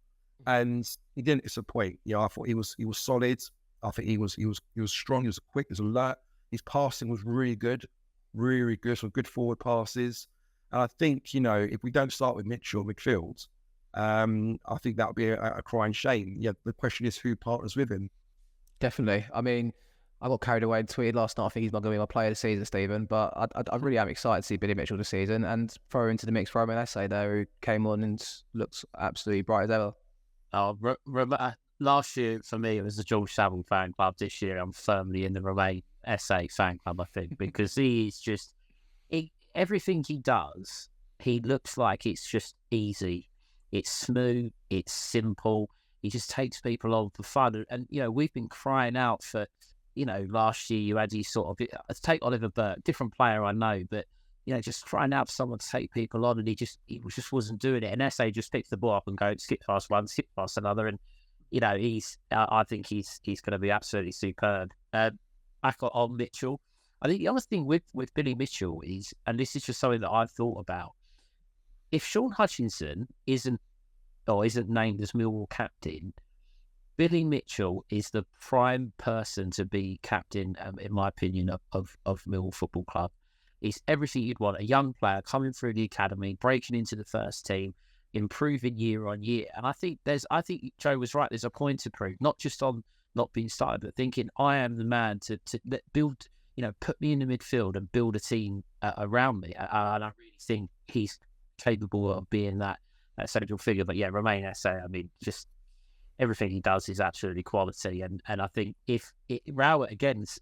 And he didn't disappoint. I thought he was solid. I think he was strong. He was quick. He was alert. His passing was really good, really good. Some good forward passes. And I think if we don't start with Mitchell midfield, I think that would be a crying shame. Yeah, the question is who partners with him. Definitely. I mean, I got carried away and tweeted last night. I think he's not going to be my player of the season, Stephen. But I really am excited to see Billy Mitchell this season and throw into the mix for Omer Essay there, who came on and looks absolutely bright as ever. Last year, for me, it was the George Savile fan club. This year, I'm firmly in the Romain SA fan club, I think, because he is just... everything he does, he looks like it's just easy. It's smooth. It's simple. He just takes people on for fun. And we've been crying out for... last year you had these sort of... take Oliver Burke, different player, I know, but... just crying out for someone to take people on, and he just wasn't doing it. And SA just picks the ball up and goes, skip past one, skip past another, and I think he's going to be absolutely superb. Back on Mitchell, I think the other thing with Billy Mitchell is, and this is just something that I've thought about, if Sean Hutchinson isn't named as Millwall captain, Billy Mitchell is the prime person to be captain, in my opinion, of Millwall Football Club. He's everything you'd want. A young player coming through the academy, breaking into the first team, improving year on year. And I think Joe was right. There's a point to prove, not just on not being started, but thinking I am the man to build, put me in the midfield and build a team around me. And I really think he's capable of being that central figure. But yeah, Romain SA, I mean, just everything he does is absolutely quality. And I think if Rowett again's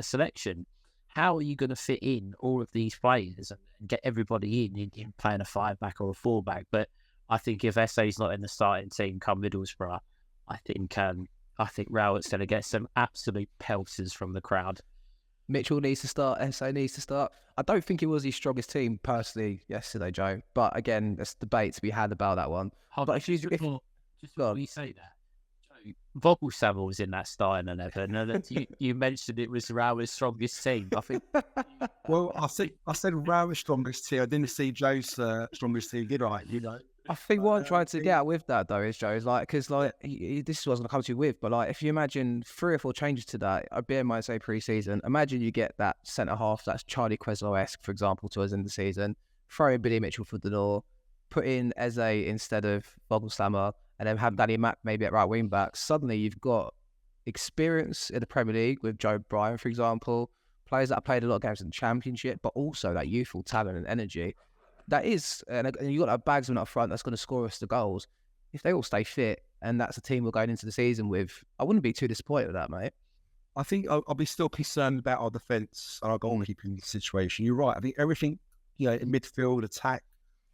selection, how are you going to fit in all of these players and get everybody in playing a 5-back or a 4-back? But I think if SA's not in the starting team come Middlesbrough, I think Rowett's going to get some absolute pelters from the crowd. Mitchell needs to start. SA needs to start. I don't think it was his strongest team personally yesterday, Joe. But again, there's debate to be had about that one. Just before you say that, Vogelsaville was in that starting 11, and you mentioned it was Rowett's strongest team. I think. Well, I said Rowett's strongest team. I didn't see Joe's strongest team, did I? I think what I'm trying to get at with that though is, Joe, is because this is what I was going to come to you with, but if you imagine 3 or 4 changes to that, I'd be might say pre-season. Imagine you get that centre half that's Charlie Queslow-esque, for example, to us in the season. Throw in Billy Mitchell for the door, put in Eze instead of Vogelslammer, and then have Danny Mack maybe at right wing back. Suddenly you've got experience in the Premier League with Joe Bryan, for example, players that have played a lot of games in the Championship, but also that youthful talent and energy. That is, and you've got that Bagsman up front that's going to score us the goals. If they all stay fit, and that's a team we're going into the season with, I wouldn't be too disappointed with that, mate. I think I'll be still concerned about our defence and our goalkeeping situation. You're right. I think everything, in midfield, attack,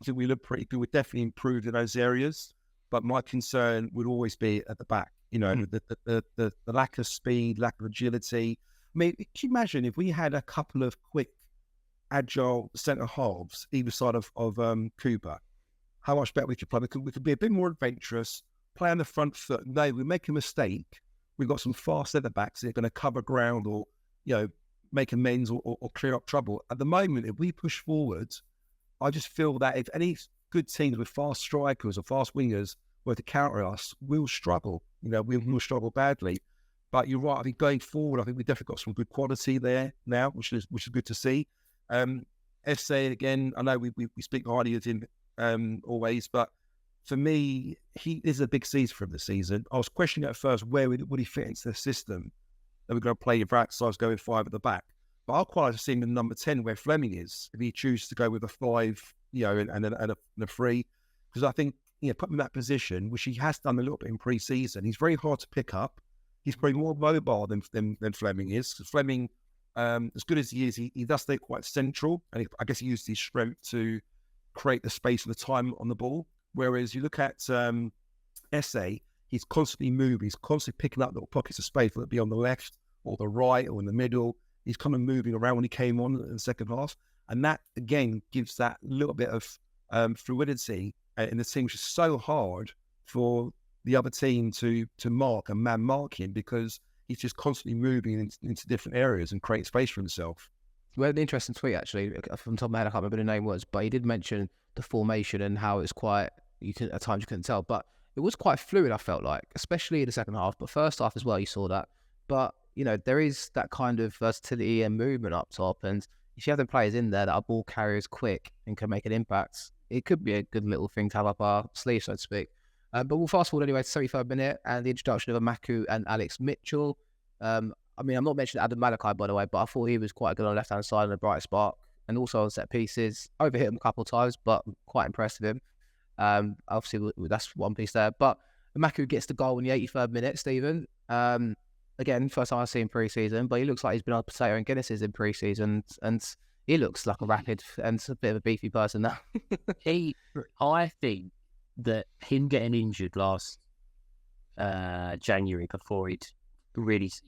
I think we look pretty good. We've definitely improved in those areas. But my concern would always be at the back, the lack of speed, lack of agility. I mean, can you imagine if we had a couple of quick, agile centre halves either side of Cooper? How much better we could play? We could be a bit more adventurous, play on the front foot. No, we make a mistake. We've got some fast centre backs that are going to cover ground or, make amends or clear up trouble. At the moment, if we push forward, I just feel that if any good teams with fast strikers or fast wingers were to counter us, we'll struggle. We'll struggle badly. But you're right. I think going forward, I think we've definitely got some good quality there now, which is good to see. SA again. I know we speak highly of him always, but for me, this is a big season for him this season. I was questioning at first where would he fit into the system that we're going to play if Raxi's going 5 at the back. But I'll quite like to see him in number 10 where Fleming is, if he chooses to go with a 5, and a 3. Because I think, put him in that position, which he has done a little bit in pre-season, he's very hard to pick up. He's probably more mobile than Fleming is. Fleming, as good as he is, he does stay quite central. And I guess he used his strength to create the space and the time on the ball. Whereas you look at SA, he's constantly moving. He's constantly picking up little pockets of space, whether it be on the left or the right or in the middle. He's kind of moving around when he came on in the second half. And that, again, gives that little bit of fluidity in the team, which is so hard for the other team to mark and man-mark him, because he's just constantly moving into different areas and create space for himself. We had an interesting tweet, actually, from the top of my head. I can't remember who the name was, but he did mention the formation and how it's quite, at times you couldn't tell, but it was quite fluid, I felt like, especially in the second half, but first half as well, you saw that. But, there is that kind of versatility and movement up top, and if you have the players in there that are ball carriers quick and can make an impact, it could be a good little thing to have up our sleeve, so to speak. But we'll fast forward anyway to 73rd minute and the introduction of Amaku and Alex Mitchell. I'm not mentioning Adam Malachi, by the way, but I thought he was quite good on the left-hand side and a bright spark, and also on set pieces. Overhit him a couple of times, but quite impressed with him. Obviously, that's one piece there. But Amaku gets the goal in the 83rd minute, Stephen. Again, first time I've seen pre-season, but he looks like he's been on potato and Guinness's in pre-season, and he looks like a rapid and a bit of a beefy person now. I think that him getting injured last January before it was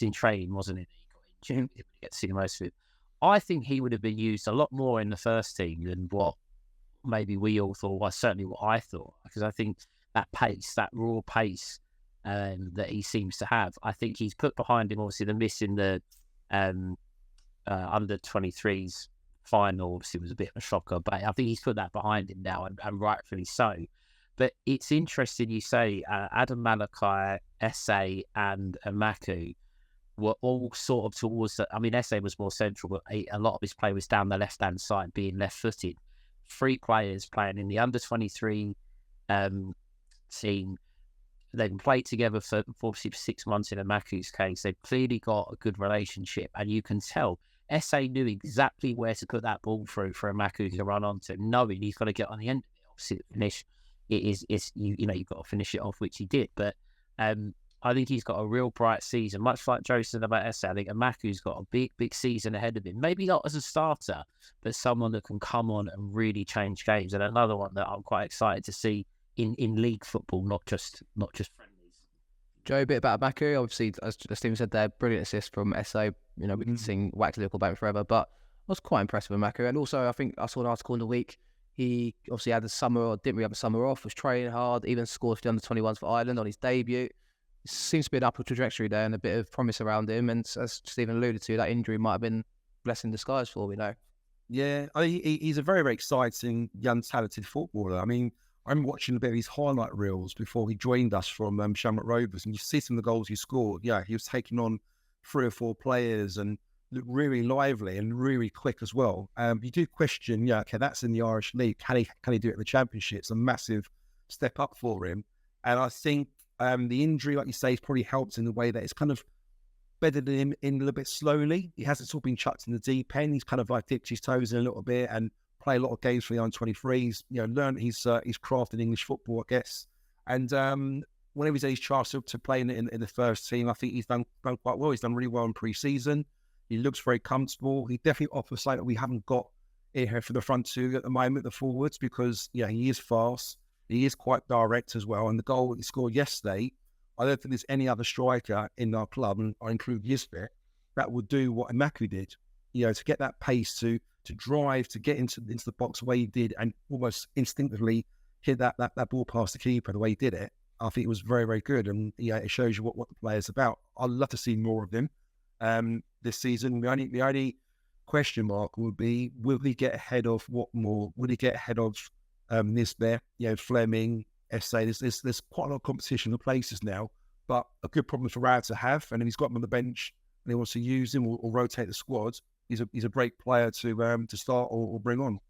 in training, wasn't it? He got injured. He didn't get to see most of it. I think he would have been used a lot more in the first team than what maybe we all thought, well, certainly what I thought, because I think that pace, that raw pace that he seems to have, I think he's put behind him, obviously, the miss in the under 23s final, obviously, was a bit of a shocker, but I think he's put that behind him now, and rightfully so. But it's interesting you say Adam Malachi, SA, and Amaku were all sort of towards the... SA was more central, but a lot of his play was down the left-hand side, being left-footed. 3 players playing in the under-23 team. They've played together for 6 months in Amaku's case. They've clearly got a good relationship, and you can tell SA knew exactly where to put that ball through for Amaku to run onto, knowing he's got to get on the end of it. Obviously, the finish you've got to finish it off, which he did. But I think he's got a real bright season, much like Joe said about SA. I think Amaku's got a big season ahead of him. Maybe not as a starter, but someone that can come on and really change games. And another one that I'm quite excited to see in league football, not just friendlies. Joe, a bit about Amaku. Obviously, as Stephen said there, brilliant assist from SA. We can sing Whack to Liverpool Bank forever, but I was quite impressed with Amaku. And also, I think I saw an article in the week. He obviously had didn't really have a summer off, was training hard, even scored for the under-21s for Ireland on his debut. It seems to be an upward trajectory there and a bit of promise around him. And as Stephen alluded to, that injury might have been a blessing in disguise for all we know. Yeah, he's a very, very exciting, young, talented footballer. I'm watching a bit of his highlight reels before he joined us from Shamrock Rovers, and you see some of the goals he scored. Yeah, he was taking on 3 or 4 players and looked really lively and really quick as well. You do question, that's in the Irish League. Can he do it in the Championship? It's a massive step up for him. And I think the injury, like you say, has probably helped in the way that it's kind of bedded him in a little bit slowly. He hasn't sort of been chucked in the deep end. He's kind of like dipped his toes in a little bit and play a lot of games for the under-23s, learned his craft in English football, I guess. And whenever he's had his chance to play in the first team, I think he's done quite well. He's done really well in pre-season. He looks very comfortable. He definitely offers something that we haven't got here for the front 2 at the moment, the forwards, because, he is fast. He is quite direct as well. And the goal he scored yesterday, I don't think there's any other striker in our club, and I include Yisbet, that would do what Amaku did, to get that pace, to drive, to get into the box the way he did, and almost instinctively hit that ball past the keeper the way he did it. I think it was very, very good, and it shows you what the player's about. I'd love to see more of him this season. The only question mark would be, will he get ahead of Watmore? Will he get ahead of Nisbet, Fleming, SA? There's quite a lot of competition for places now, but a good problem for Rad to have. And if he's got him on the bench and he wants to use him or rotate the squad, he's a great player to start or bring on.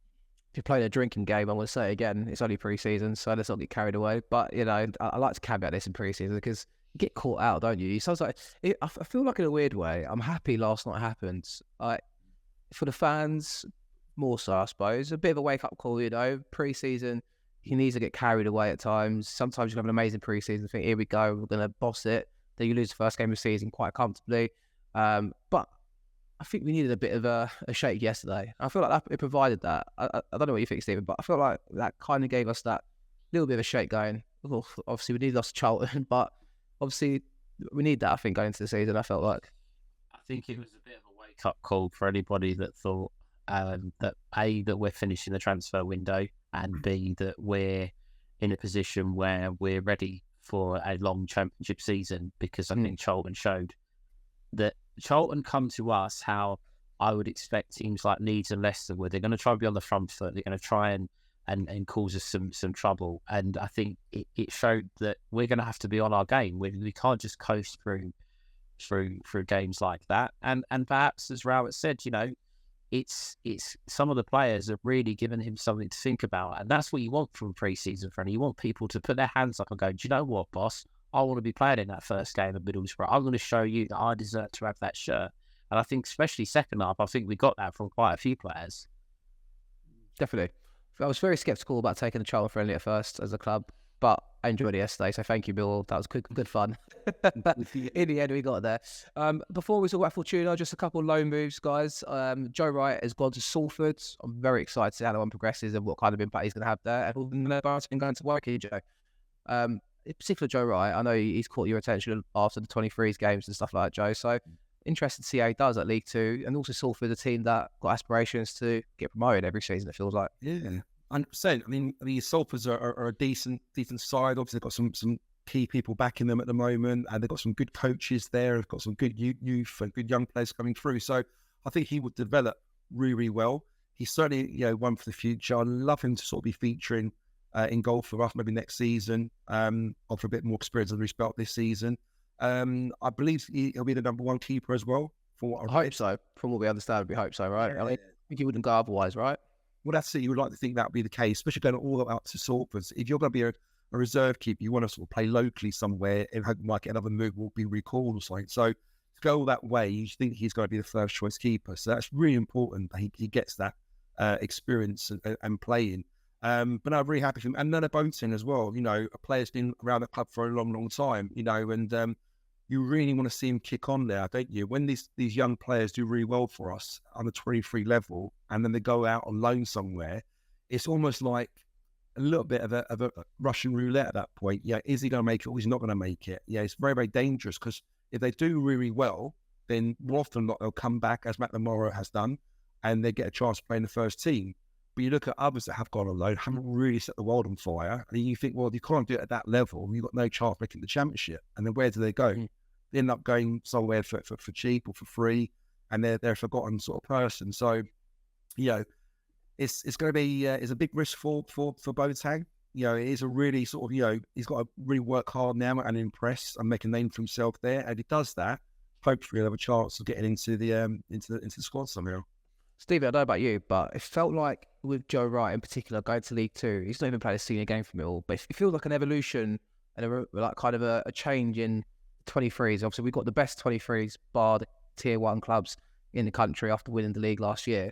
If you're playing a drinking game, I want to say again, it's only pre-season, so let's not get carried away. But I like to caveat this in pre-season because you get caught out, don't you? So I feel like in a weird way, I'm happy last night happened. For the fans, more so, I suppose. A bit of a wake-up call, pre-season, he needs to get carried away at times. Sometimes you have an amazing pre-season, think, here we go, we're going to boss it. Then you lose the first game of the season quite comfortably. But I think we needed a bit of a shake yesterday. I feel like it provided that. I don't know what you think, Stephen, but I feel like that kind of gave us that little bit of a shake going. Obviously, we need lost to Charlton, but obviously, we need that, I think, going into the season, I felt like. I think it was a bit of a wake-up call for anybody that thought that A, that we're finishing the transfer window, and B, that we're in a position where we're ready for a long championship season, because I think Charlton showed that Charlton come to us how I would expect teams like Leeds and Leicester would. They're going to try and be on the front foot. They're going to try and cause us some trouble. And I think it showed that we're going to have to be on our game. We can't just coast through games like that. And perhaps, as Rowett said, it's some of the players have really given him something to think about. And that's what you want from pre-season friendly. You want people to put their hands up and go, do you know what, boss? I want to be playing in that first game of Middlesbrough. I'm going to show you that I deserve to have that shirt. And I think, especially second half, I think we got that from quite a few players. Definitely. I was very sceptical about taking the Charlton friendly at first as a club, but I enjoyed it yesterday, so thank you, Bill. That was good fun. In the end, we got there. Before we talk about Fortuna, just a couple of loan moves, guys. Joe Wright has gone to Salford. I'm very excited to see how that one progresses and what kind of impact he's going to have there. And Barton going to Woking, Joe. In particular, Joe Wright, I know he's caught your attention after the 23s games and stuff like that, Joe. So interested to see how he does at League Two, and also Salford, a team that got aspirations to get promoted every season, it feels like. Yeah, 100%. I mean, the Salfords are a decent side. Obviously, they've got some key people backing them at the moment, and they've got some good coaches there. They've got some good youth and good young players coming through. So I think he would develop really well. He's certainly one for the future. I'd love him to sort of be featuring in goal for us maybe next season, offer a bit more experience under his belt this season. I believe he'll be the number one keeper as well. I hope so. From what we understand, we hope so, right? Yeah. I think he wouldn't go otherwise, right? Well, that's it. You would like to think that would be the case, especially going all the way up to Salford. If you're going to be a reserve keeper, you want to sort of play locally somewhere and hope like another move will be recalled or something. So to go all that way, you think he's going to be the first choice keeper. So that's really important that he gets that experience and playing. But I'm really happy for him. And Nana Boatin as well, a player's been around the club for a long, long time, and you really want to see him kick on there, don't you? When these young players do really well for us on the 23 level, and then they go out on loan somewhere, it's almost like a little bit of a Russian roulette at that point. Yeah, is he going to make it or is he not going to make it? Yeah, it's very, very dangerous, because if they do really well, then more often than not, they'll come back, as McNamara has done, and they get a chance to play in the first team. But you look at others that have gone on loan, haven't really set the world on fire, and you think, well, if you can't do it at that level, you've got no chance of making the championship. And then where do they go? They end up going somewhere for cheap or for free, and they're a forgotten sort of person. So, it's going to be it's a big risk for Boateng. It is a really sort of he's got to really work hard now and impress and make a name for himself there. And if he does that, hopefully he'll have a chance of getting into the squad somehow. Stevie, I don't know about you, but it felt like with Joe Wright in particular going to League Two, he's not even played a senior game for Millwall, but it feels like an evolution and a change in 23s. Obviously, we've got the best 23s bar the tier 1 clubs in the country after winning the league last year.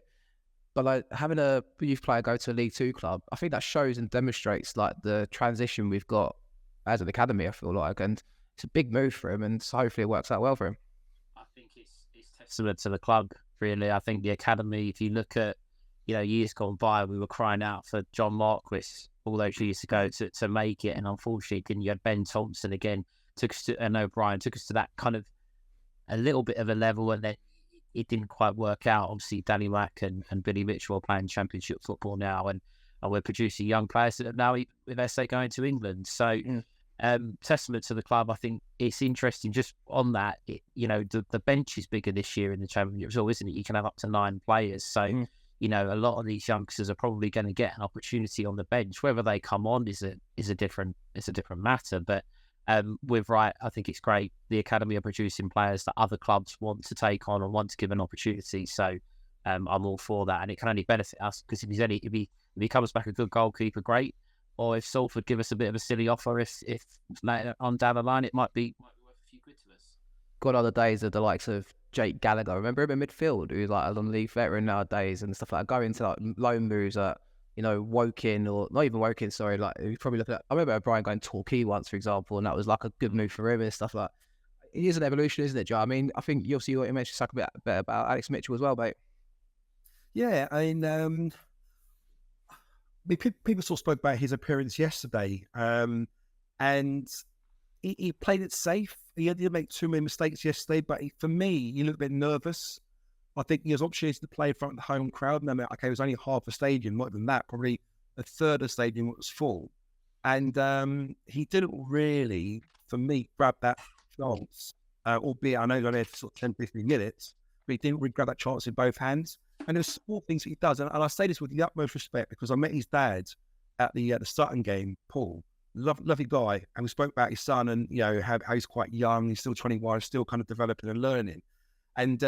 But having a youth player go to a League 2 club, I think that shows and demonstrates the transition we've got as an academy, I feel like, and it's a big move for him, and so hopefully it works out well for him. I think it's testament to the club, really. I think the academy, if you look at years gone by, we were crying out for John Marquis all those years ago to make it, and unfortunately you had Ben Thompson again, O'Brien took us to that kind of a little bit of a level, and then it didn't quite work out. Obviously, Danny Mack and Billy Mitchell are playing championship football now, and we're producing young players that are now with SA going to England. So, testament to the club. I think it's interesting just on that. The bench is bigger this year in the championship as well, isn't it? You can have up to 9 players. So, a lot of these youngsters are probably going to get an opportunity on the bench. Whether they come on is a different matter. But with Wright, I think it's great. The academy are producing players that other clubs want to take on and want to give an opportunity. So I'm all for that, and it can only benefit us because if he comes back a good goalkeeper, great. Or if Salford give us a bit of a silly offer, if later on down the line, it might be worth a few quid to us. Gone are the days of the likes of Jake Gallagher. Remember him in midfield, who's like a non-league veteran nowadays and stuff like that. Going to like loan moves at, Woking, or not even Woking, sorry. Like, you probably look at, I remember Brian going to Torquay once, for example, and that was like a good move for him and stuff like that. It is an evolution, isn't it, Joe? I mean, I think you mentioned something a bit about Alex Mitchell as well, mate. Yeah, I mean, people sort of spoke about his appearance yesterday, and he played it safe. He didn't make too many mistakes yesterday, but for me, he looked a bit nervous. I think he has opportunity to play in front of the home crowd. And okay, it was only half a stadium, not even that, probably a third of the stadium was full. And he didn't really, for me, grab that chance, albeit I know he's only had sort of 10, 15 minutes, but he didn't really grab that chance in both hands. And there's small things he does. And I say this with the utmost respect because I met his dad at the Sutton game, Paul. Lovely guy. And we spoke about his son and, how he's quite young. He's still 21, still kind of developing and learning. And,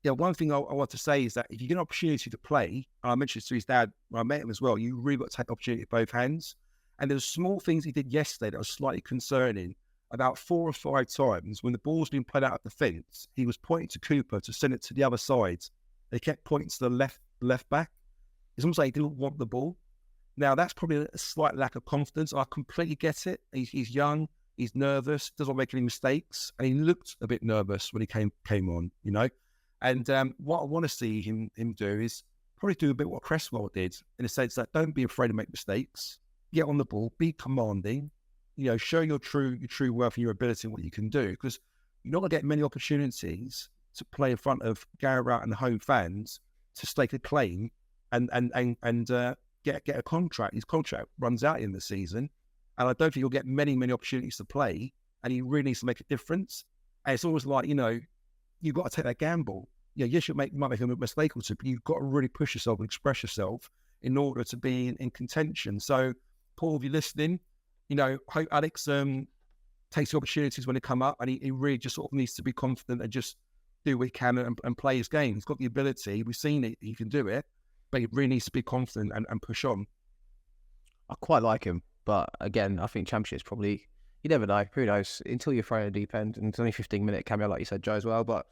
one thing I want to say is that if you get an opportunity to play, and I mentioned this to his dad when I met him as well, you really got to take the opportunity with both hands. And there's small things he did yesterday that was slightly concerning. About 4 or 5 times when the ball's been played out of the fence, he was pointing to Cooper to send it to the other side. He kept pointing to the left back. It's almost like he didn't want the ball. Now, that's probably a slight lack of confidence. I completely get it. He's young, he's nervous, doesn't make any mistakes, and he looked a bit nervous when he came on, And what I want to see him do is probably do a bit what Cresswell did, in the sense that don't be afraid to make mistakes, get on the ball, be commanding, show your true worth and your ability and what you can do, because you're not going to get many opportunities to play in front of Gary Rowett and the home fans to stake a claim and get a contract. His contract runs out in the season, and I don't think you'll get many opportunities to play, and he really needs to make a difference. And it's always like, you've got to take that gamble. Yes, you might make a mistake or two, but you've got to really push yourself and express yourself in order to be in contention. So, Paul, if you're listening, hope Alex takes the opportunities when they come up, and he really just sort of needs to be confident and just do what he can and play his game. He's got the ability. We've seen it. He can do it, but he really needs to be confident and push on. I quite like him, but again, I think Championship's probably, you never know. Who knows? Until you're thrown in the deep end, and it's only 15-minute cameo, like you said, Joe, as well. But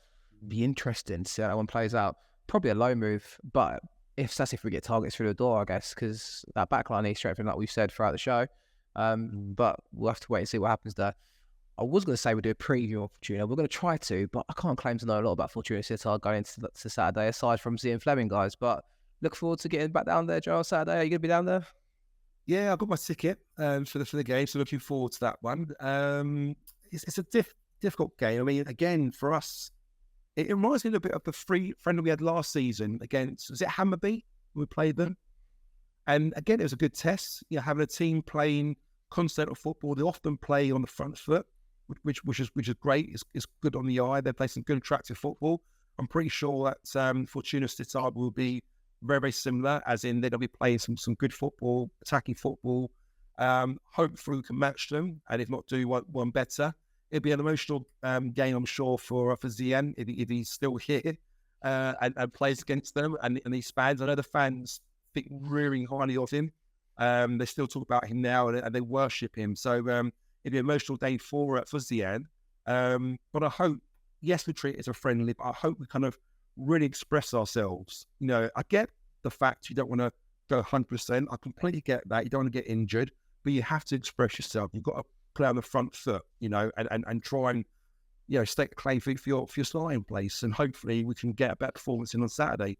be interesting to see how that one plays out. Probably a low move, but if we get targets through the door, I guess, because that backline needs strengthening, like we've said throughout the show. But we'll have to wait and see what happens there. I was going to say we'll do a preview of Fortuna. We're going to try to, but I can't claim to know a lot about Fortuna Sittard going into Saturday, aside from Zian Fleming, guys. But look forward to getting back down there, Joe, on Saturday. Are you going to be down there? Yeah, I got my ticket for the game, so looking forward to that one. It's a difficult game. I mean, again, for us, it reminds me a little bit of the friend we had last season against, was it Hammarby? We played them. And again, it was a good test. Having a team playing continental football, they often play on the front foot, which is great. It's good on the eye. They play some good, attractive football. I'm pretty sure that Fortuna Sittard will be very, very similar, as in they'll be playing some good football, attacking football. Hopefully we can match them, and if not, do one better. It'll be an emotional game, I'm sure, for Zian if he's still here and plays against them and these fans. I know the fans think really highly of him. They still talk about him now and they worship him. So it'll be an emotional day for Zian. But I hope, yes, we treat it as a friendly, but I hope we kind of really express ourselves. I get the fact you don't want to go 100%. I completely get that. You don't want to get injured, but you have to express yourself. You've got to play on the front foot, and try and, stake a claim for your starting place. And hopefully we can get a better performance in on Saturday.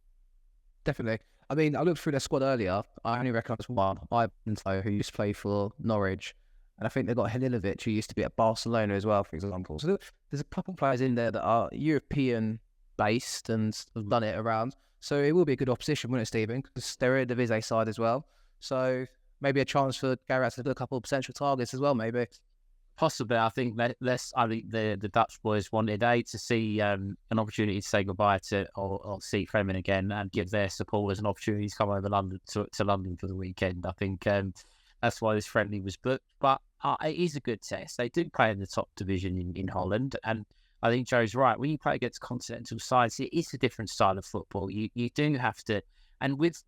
Definitely. I mean, I looked through their squad earlier. I only recognised one, who used to play for Norwich. And I think they've got Halilovic, who used to be at Barcelona as well, for example. So there's a couple of players in there that are European-based and have done it around. So it will be a good opposition, wouldn't it, Stephen? Because they're in the Vizé side as well. So maybe a chance for Gary to do a couple of potential targets as well, maybe. Possibly. I think the Dutch boys wanted to see an opportunity to say goodbye to or see Fleming again and give their supporters an opportunity to come over London to London for the weekend. I think that's why this friendly was booked. But it is a good test. They do play in the top division in Holland, and I think Joe's right. When you play against continental sides, it is a different style of football. You do have to, and with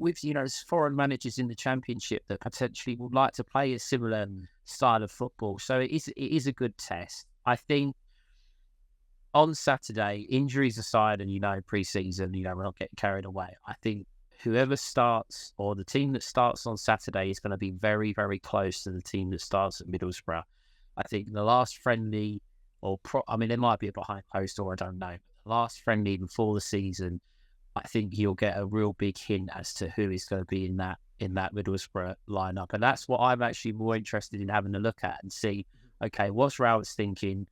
foreign managers in the Championship that potentially would like to play a similar style of football. So it is a good test. I think on Saturday, injuries aside, and pre-season, we're not getting carried away. I think whoever starts, or the team that starts on Saturday, is going to be very, very close to the team that starts at Middlesbrough. I think the last friendly, there might be a behind closed door, I don't know. But the last friendly before the season, I think you'll get a real big hint as to who is going to be in that Middlesbrough lineup, and that's what I'm actually more interested in having a look at and see. Okay, what's Rowett's thinking?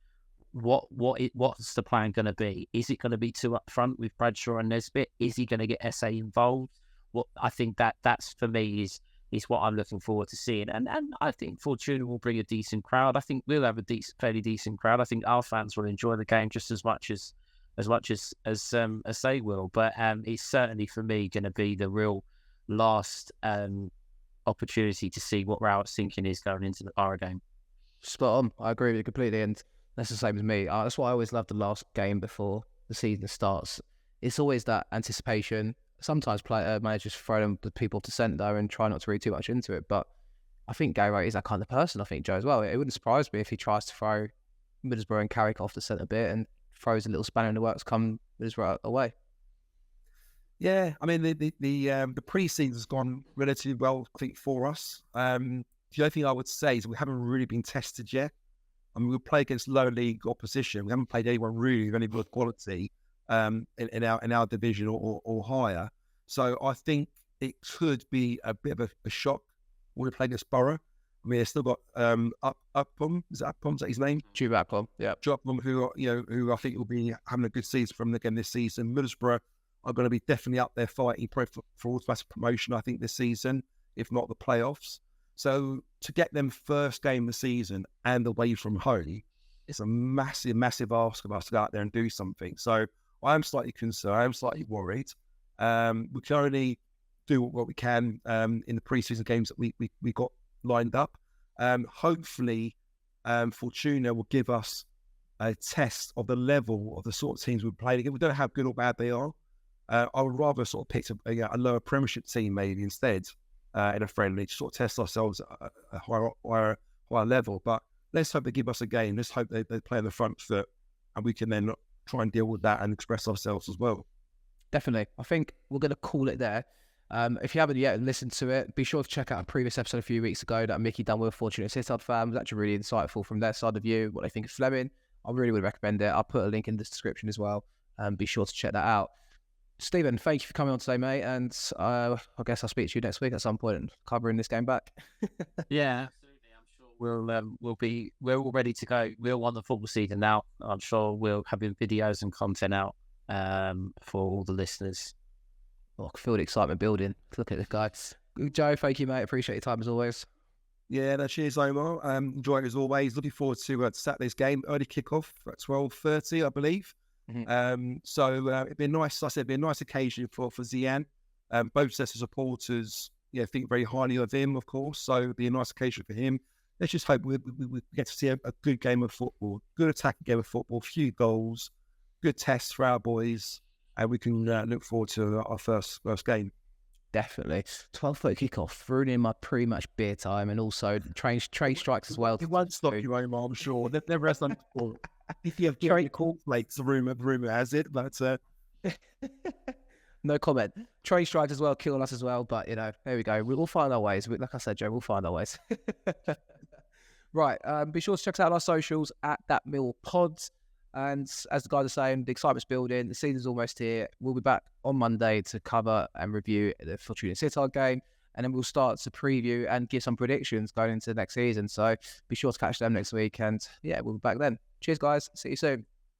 What's the plan going to be? Is it going to be two up front with Bradshaw and Nesbitt? Is he going to get SA involved? What I think that's for me is what I'm looking forward to seeing, and I think Fortuna will bring a decent crowd. I think we'll have a fairly decent crowd. I think our fans will enjoy the game just as much as they will. But it's certainly for me going to be the real last opportunity to see what Rowett's thinking is going into the Borough game. Spot on. I agree with you completely, and that's the same as me. That's why I always love the last game before the season starts. It's always that anticipation. Sometimes managers throw the people to centre and try not to read too much into it. But I think Gary Wright is that kind of person. I think Joe as well. It wouldn't surprise me if he tries to throw Middlesbrough and Carrick off the centre bit and throws a little spanner in the works come Middlesbrough away. Yeah, I mean the pre-season's gone relatively well, I think, for us. The only thing I would say is we haven't really been tested yet. I mean, we play against lower league opposition. We haven't played anyone really with any good quality in our division or higher. So I think it could be a bit of a shock when we play against Borough. I mean, they've still got Upom. Is that his name? Jude Upom, yeah. Upom, who I think will be having a good season from them again this season. Middlesbrough are going to be definitely up there fighting for automatic promotion, I think, this season, if not the playoffs. So to get them first game of the season and away from home, it's a massive, massive ask of us to go out there and do something. So I am slightly concerned. I am slightly worried. We can only do what we can in the pre-season games that we got lined up. Hopefully, Fortuna will give us a test of the level of the sort of teams we're playing against. We don't know how good or bad they are. I would rather sort of pick a lower Premiership team maybe instead in a friendly to sort of test ourselves at a higher level. But let's hope they give us a game. Let's hope they play on the front foot and we can then try and deal with that and express ourselves as well. Definitely. I think we're going to call it there. If you haven't yet listened to it, be sure to check out a previous episode a few weeks ago that Mickey done with a Fortuna Sittard fan. It was actually really insightful from their side of view, what they think of Fleming. I really would recommend it. I'll put a link in the description as well. Be sure to check that out. Stephen, thank you for coming on today, mate. And I guess I'll speak to you next week at some point and covering this game back. Yeah, absolutely. I'm sure we're all ready to go. We're on the football season now. I'm sure we'll have videos and content out for all the listeners. Oh, I can feel the excitement building. Look at this guy. Joe, thank you, mate. Appreciate your time as always. Yeah, no, cheers, Omer. Enjoying it as always. Looking forward to Saturday's game. Early kickoff at 12:30, I believe. Mm-hmm. So it'd be nice. I said it'd be a nice occasion for Zian. Both sets of supporters, think very highly of him, of course. So it'd be a nice occasion for him. Let's just hope we get to see a good game of football, good attacking game of football, few goals, good tests for our boys, and we can look forward to our first game. Definitely. 12:30 kickoff, ruining my pre-match beer time, and also train strikes as well. It won't stop you, Omer, I'm sure. They've never had something before. If you have train cornflakes, the rumor has it, but no comment. Train strikes as well, killing us as well, but there we go. We'll find our ways. Like I said, Joe, we'll find our ways. Right. Be sure to check us out on our socials at That Mill Pods. And as the guys are saying, the excitement's building. The season's almost here. We'll be back on Monday to cover and review the Fortuna Sittard game. And then we'll start to preview and give some predictions going into the next season. So be sure to catch them next week. And we'll be back then. Cheers, guys. See you soon.